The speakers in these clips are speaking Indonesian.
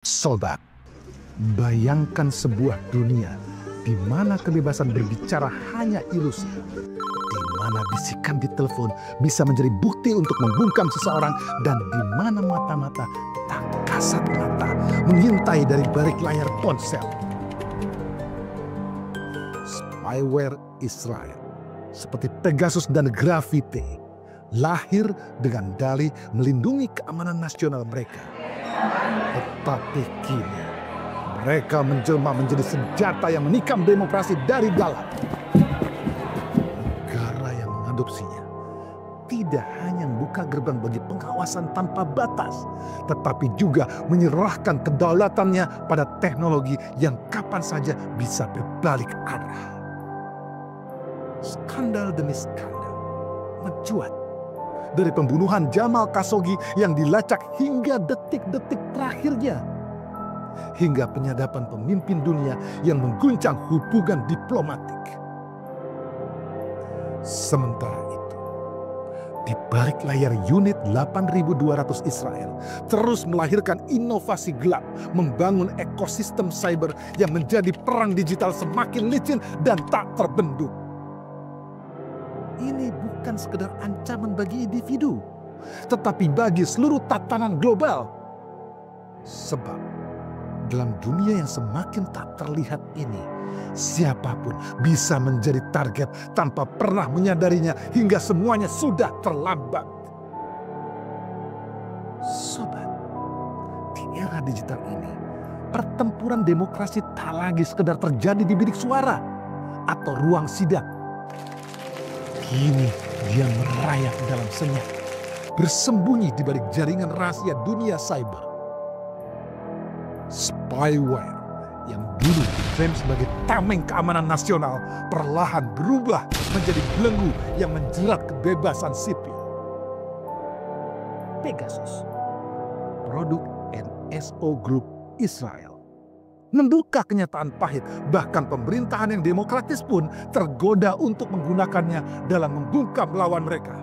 Sobat, bayangkan sebuah dunia di mana kebebasan berbicara hanya ilusi, di mana bisikan di telepon bisa menjadi bukti untuk membungkam seseorang, dan di mana mata-mata tak kasat mata mengintai dari balik layar ponsel. Spyware Israel seperti Pegasus dan Gravity lahir dengan dalih melindungi keamanan nasional mereka. Tetapi kini mereka menjelma menjadi senjata yang menikam demokrasi dari dalam. Negara yang mengadopsinya tidak hanya membuka gerbang bagi pengawasan tanpa batas, tetapi juga menyerahkan kedaulatannya pada teknologi yang kapan saja bisa berbalik arah. Skandal demi skandal mencuat, dari pembunuhan Jamal Khashoggi yang dilacak hingga detik-detik terakhirnya, hingga penyadapan pemimpin dunia yang mengguncang hubungan diplomatik. Sementara itu, di balik layar unit 8.200 Israel terus melahirkan inovasi gelap, membangun ekosistem cyber yang menjadi perang digital semakin licin dan tak terbendung. Ini bukan sekedar ancaman bagi individu, tetapi bagi seluruh tatanan global. Sebab dalam dunia yang semakin tak terlihat ini, siapapun bisa menjadi target tanpa pernah menyadarinya hingga semuanya sudah terlambat. Sobat, di era digital ini, pertempuran demokrasi tak lagi sekedar terjadi di bilik suara atau ruang sidang. Kini dia merayap dalam senyap, bersembunyi di balik jaringan rahasia dunia cyber. Spyware yang dulu diklaim sebagai tameng keamanan nasional perlahan berubah menjadi belenggu yang menjerat kebebasan sipil. Pegasus, produk NSO Group Israel, membuka kenyataan pahit, bahkan pemerintahan yang demokratis pun tergoda untuk menggunakannya dalam membungkam lawan mereka.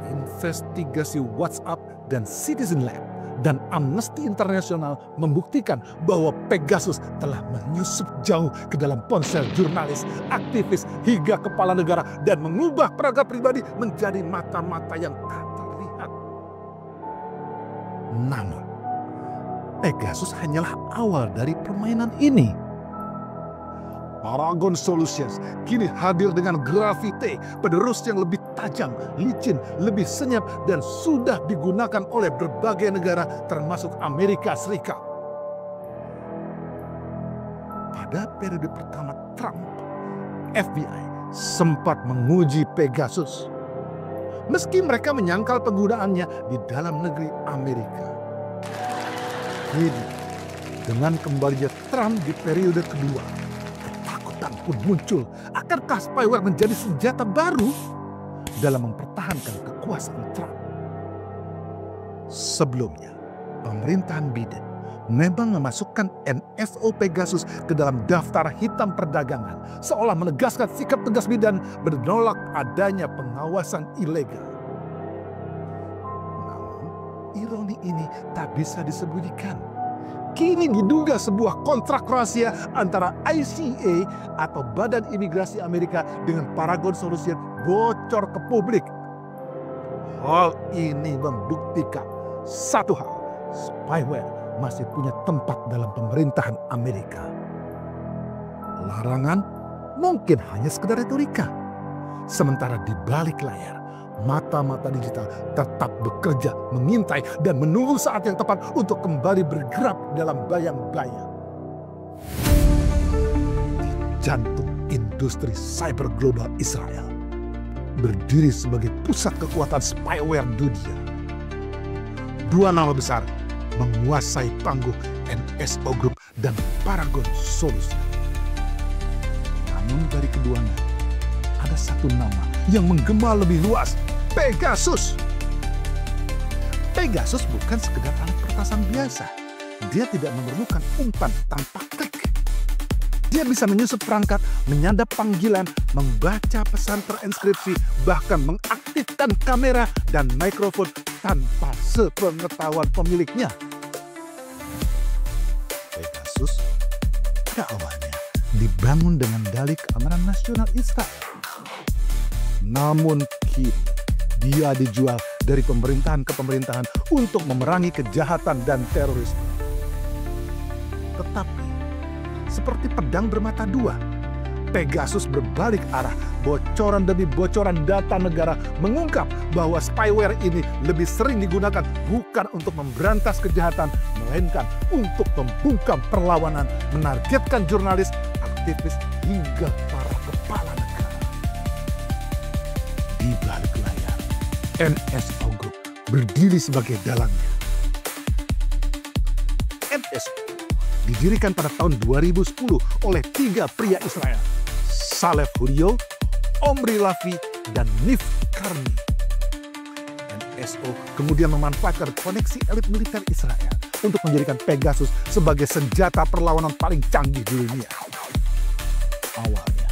Investigasi WhatsApp dan Citizen Lab dan Amnesty International membuktikan bahwa Pegasus telah menyusup jauh ke dalam ponsel jurnalis, aktivis, hingga kepala negara dan mengubah perangkat pribadi menjadi mata-mata yang tak terlihat. Namun, Pegasus hanyalah awal dari permainan ini. Paragon Solutions kini hadir dengan Gravity, penerus yang lebih tajam, licin, lebih senyap, dan sudah digunakan oleh berbagai negara termasuk Amerika Serikat. Pada periode pertama Trump, FBI sempat menguji Pegasus, meski mereka menyangkal penggunaannya di dalam negeri Amerika. Kini, dengan kembalinya Trump di periode kedua, ketakutan pun muncul. Akankah spyware menjadi senjata baru dalam mempertahankan kekuasaan Trump? Sebelumnya, pemerintahan Biden memang memasukkan NSO Pegasus ke dalam daftar hitam perdagangan, seolah menegaskan sikap tegas Biden menolak adanya pengawasan ilegal. Ironi ini tak bisa disembunyikan. Kini diduga sebuah kontrak rahasia antara ICA atau Badan Imigrasi Amerika dengan Paragon Solutions bocor ke publik. Hal ini membuktikan satu hal, spyware masih punya tempat dalam pemerintahan Amerika. Larangan mungkin hanya sekedar retorika. Sementara di balik layar, mata-mata digital tetap bekerja, mengintai, dan menunggu saat yang tepat untuk kembali bergerak dalam bayang-bayang. Di jantung industri cyber global Israel, berdiri sebagai pusat kekuatan spyware dunia. Dua nama besar menguasai panggung NSO Group dan Paragon Solutions. Namun dari keduanya, ada satu nama yang menggema lebih luas, Pegasus. Pegasus bukan sekedar alat pertasan biasa. Dia tidak memerlukan umpan tanpa klik. Dia bisa menyusup perangkat, menyadap panggilan, membaca pesan terenskripsi, bahkan mengaktifkan kamera dan mikrofon tanpa sepengetahuan pemiliknya. Pegasus pada awalnya dibangun dengan dalih keamanan nasional Israel. Namun kini dia dijual dari pemerintahan ke pemerintahan untuk memerangi kejahatan dan terorisme. Tetapi seperti pedang bermata dua, Pegasus berbalik arah. Bocoran demi bocoran data negara mengungkap bahwa spyware ini lebih sering digunakan bukan untuk memberantas kejahatan, melainkan untuk membungkam perlawanan, menargetkan jurnalis, aktivis, hingga para kepala negara. Di balik layar, NSO Group berdiri sebagai dalangnya. NSO didirikan pada tahun 2010 oleh 3 pria Israel, Saleh Hulio, Omri Lavi, dan Nif Karmi. NSO kemudian memanfaatkan koneksi elit militer Israel untuk menjadikan Pegasus sebagai senjata perlawanan paling canggih di dunia. Awalnya,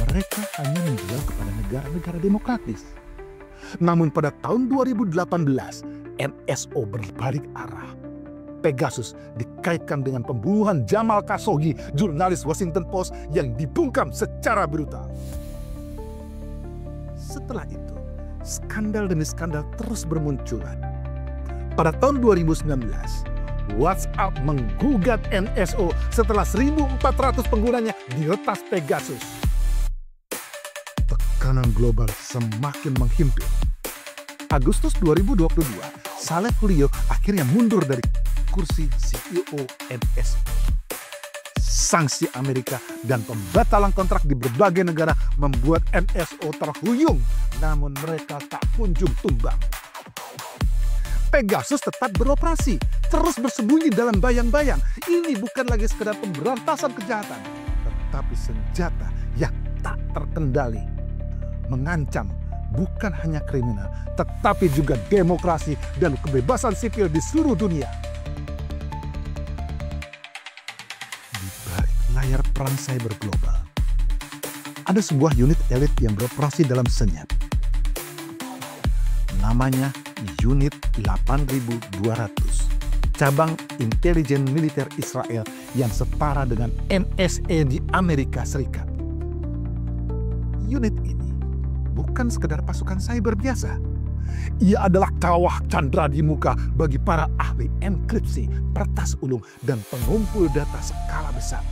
mereka hanya menjual kepada negara-negara demokratis. Namun pada tahun 2018, NSO berbalik arah. Pegasus dikaitkan dengan pembunuhan Jamal Khashoggi, jurnalis Washington Post yang dibungkam secara brutal. Setelah itu, skandal demi skandal terus bermunculan. Pada tahun 2019, WhatsApp menggugat NSO setelah 1.400 penggunanya diretas Pegasus. Tekanan global semakin menghimpit. Agustus 2022, Saleh Hulio akhirnya mundur dari kursi CEO NSO. Sanksi Amerika dan pembatalan kontrak di berbagai negara membuat NSO terhuyung, namun mereka tak kunjung tumbang. Pegasus tetap beroperasi, terus bersembunyi dalam bayang-bayang. Ini bukan lagi sekedar pemberantasan kejahatan, tetapi senjata yang tak terkendali. Mengancam bukan hanya kriminal, tetapi juga demokrasi dan kebebasan sipil di seluruh dunia. Layar perang cyber global, ada sebuah unit elit yang beroperasi dalam senyap. Namanya Unit 8200, cabang intelijen militer Israel yang setara dengan NSA di Amerika Serikat. Unit ini bukan sekedar pasukan cyber biasa. Ia adalah kawah candra di muka bagi para ahli enkripsi, peretas ulung, dan pengumpul data skala besar.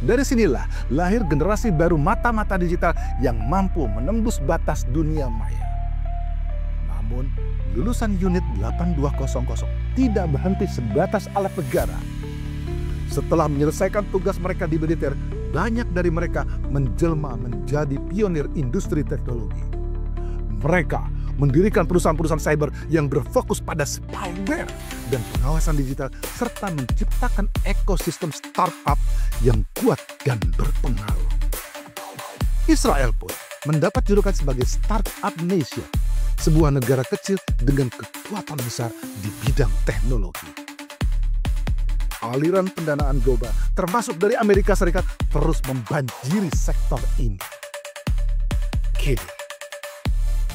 Dari sinilah lahir generasi baru mata-mata digital yang mampu menembus batas dunia maya. Namun, lulusan unit 8200 tidak berhenti sebatas alat negara. Setelah menyelesaikan tugas mereka di militer, banyak dari mereka menjelma menjadi pionir industri teknologi. Mereka mendirikan perusahaan-perusahaan cyber yang berfokus pada spyware dan pengawasan digital, serta menciptakan ekosistem startup yang kuat dan berpengaruh. Israel pun mendapat julukan sebagai Startup Nation, sebuah negara kecil dengan kekuatan besar di bidang teknologi. Aliran pendanaan global, termasuk dari Amerika Serikat, terus membanjiri sektor ini. Kini,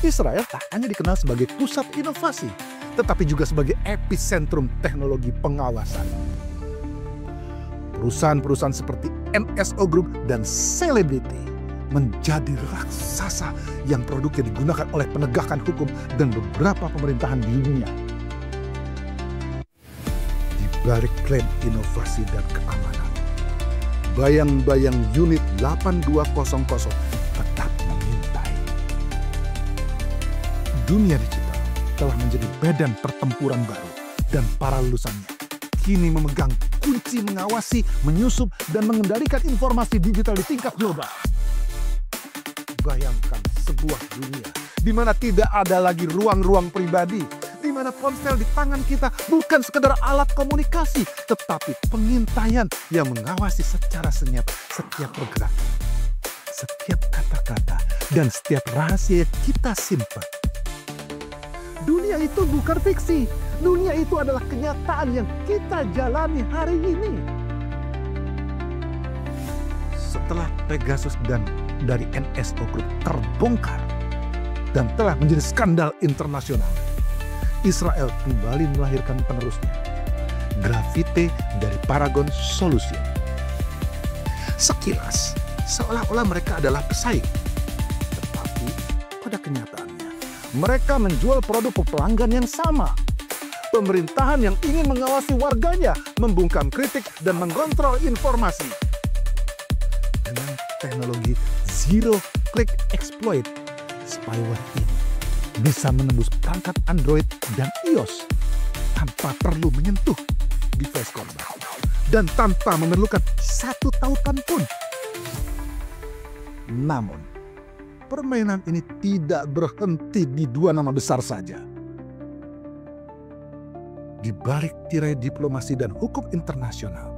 Israel tak hanya dikenal sebagai pusat inovasi, tetapi juga sebagai epicentrum teknologi pengawasan. Perusahaan-perusahaan seperti NSO Group dan Celebrity menjadi raksasa yang produknya digunakan oleh penegakan hukum dan beberapa pemerintahan di dunia. Di balik klaim inovasi dan keamanan, bayang-bayang unit 8200 tetap mengintai. Dunia digital telah menjadi medan pertempuran baru, dan para lulusannya kini memegang kunci mengawasi, menyusup, dan mengendalikan informasi digital di tingkat global. Bayangkan sebuah dunia di mana tidak ada lagi ruang-ruang pribadi, di mana ponsel di tangan kita bukan sekedar alat komunikasi, tetapi pengintaian yang mengawasi secara senyap setiap pergerakan, setiap kata-kata, dan setiap rahasia yang kita simpan. Dunia itu bukan fiksi. Dunia itu adalah kenyataan yang kita jalani hari ini. Setelah Pegasus dan dari NSO Group terbongkar dan telah menjadi skandal internasional, Israel kembali melahirkan penerusnya, Grafite dari Paragon Solution. Sekilas, seolah-olah mereka adalah pesaing. Tetapi pada kenyataannya, mereka menjual produk ke pelanggan yang sama. Pemerintahan yang ingin mengawasi warganya, membungkam kritik, dan mengontrol informasi. Dengan teknologi Zero Click Exploit, spyware ini bisa menembus perangkat Android dan iOS tanpa perlu menyentuh device korban dan tanpa memerlukan satu tautan pun. Namun, permainan ini tidak berhenti di dua nama besar saja. Di balik tirai diplomasi dan hukum internasional,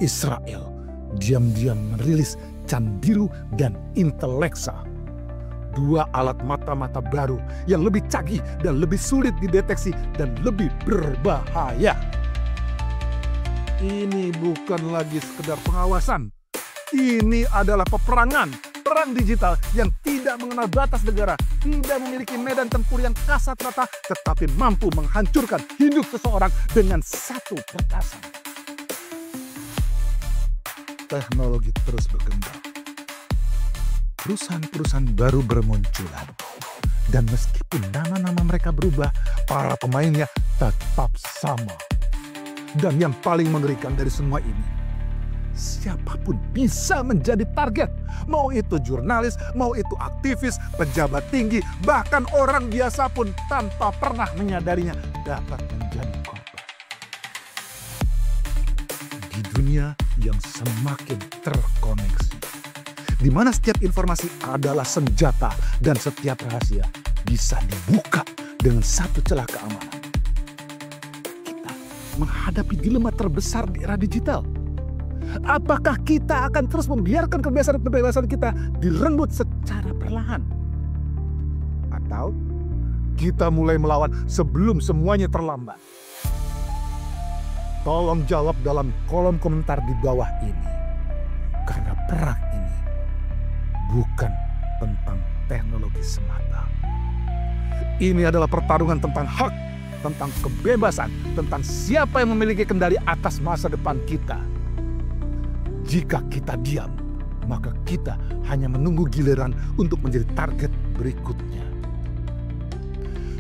Israel diam-diam merilis Candiru dan Intelexa, dua alat mata-mata baru yang lebih canggih dan lebih sulit dideteksi dan lebih berbahaya. Ini bukan lagi sekedar pengawasan. Ini adalah peperangan. Perang digital yang tidak mengenal batas negara, tidak memiliki medan tempur yang kasat mata, tetapi mampu menghancurkan hidup seseorang dengan satu pertasan. Teknologi terus berkembang. Perusahaan-perusahaan baru bermunculan. Dan meskipun nama-nama mereka berubah, para pemainnya tetap sama. Dan yang paling mengerikan dari semua ini, siapapun bisa menjadi target. Mau itu jurnalis, mau itu aktivis, pejabat tinggi, bahkan orang biasa pun tanpa pernah menyadarinya dapat menjadi korban. Di dunia yang semakin terkoneksi, di mana setiap informasi adalah senjata dan setiap rahasia bisa dibuka dengan satu celah keamanan, kita menghadapi dilema terbesar di era digital. Apakah kita akan terus membiarkan kebebasan kita direnggut secara perlahan? Atau kita mulai melawan sebelum semuanya terlambat? Tolong jawab dalam kolom komentar di bawah ini. Karena perang ini bukan tentang teknologi semata. Ini adalah pertarungan tentang hak, tentang kebebasan, tentang siapa yang memiliki kendali atas masa depan kita. Jika kita diam, maka kita hanya menunggu giliran untuk menjadi target berikutnya.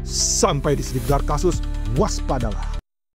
Sampai di sini Dark Kasus, waspadalah.